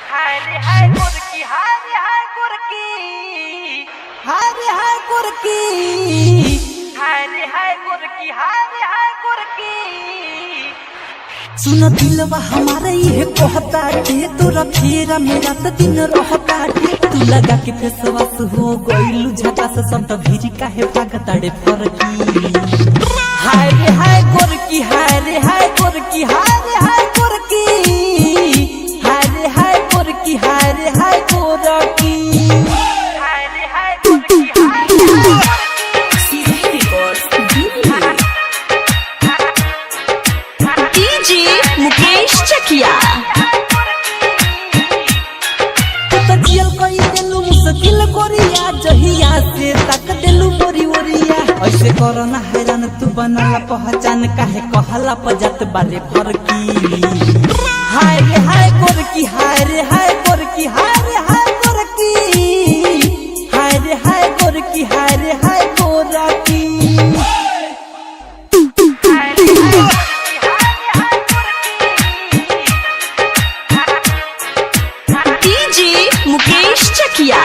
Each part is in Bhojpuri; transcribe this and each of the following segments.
हाय रे हाय गुरकी, हाय रे हाय गुरकी, हाय रे हाय गुरकी, हाय रे हाय गुरकी, हाय रे हाय गुरकी। सुन दिलवा हमारा ये कहता के तोरा फेरा मेरा तो दिन रहता के तू लगा के फेसवास हो गइलू झका से सब भीरी काहे भागता रे फरकी। हाय रे हाय गुरकी, हाय रे हाय गुरकी, हाय रे हाय गुरकी, हाय रे हाय गुरकी, हाय रे हाय गुरकी, हाय रे हाय गुरकी, हाय रे हाय डीजे मुकेश चकिया। जियल कोई देलू मुश्किल गोरिया जहिया से तक देलू मोरी ओरिया ऐसे करो ना हैरान तू बनला पहचान काहे कहला पजत बाले फरकी। हाय रे हाय गोरकी, हाय रे हाय गोरकी, हाय रे हाय गोरकी, हाय रे हाय गोरकी, हाय रे हाय गोरकी। डीजे मुकेश चकिया।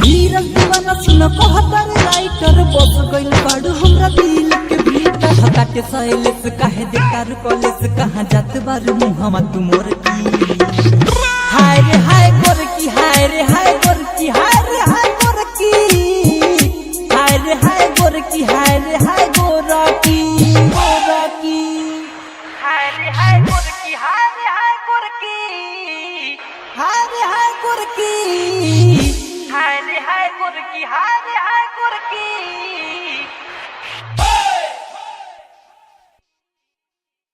वीरन दीवाना सुन कहतर राइटर बस गइल बाड़ू हमरा दिल के भीतर हटा के सैलेस काहे देकार कॉलेज कहां जात बारू मुहम्मा तू मोर की। हाय रे हाय गोरकी, हाय रे हाय गोरकी, हाय रे हाय गोरकी, हाय रे हाय गोरकी, हाय रे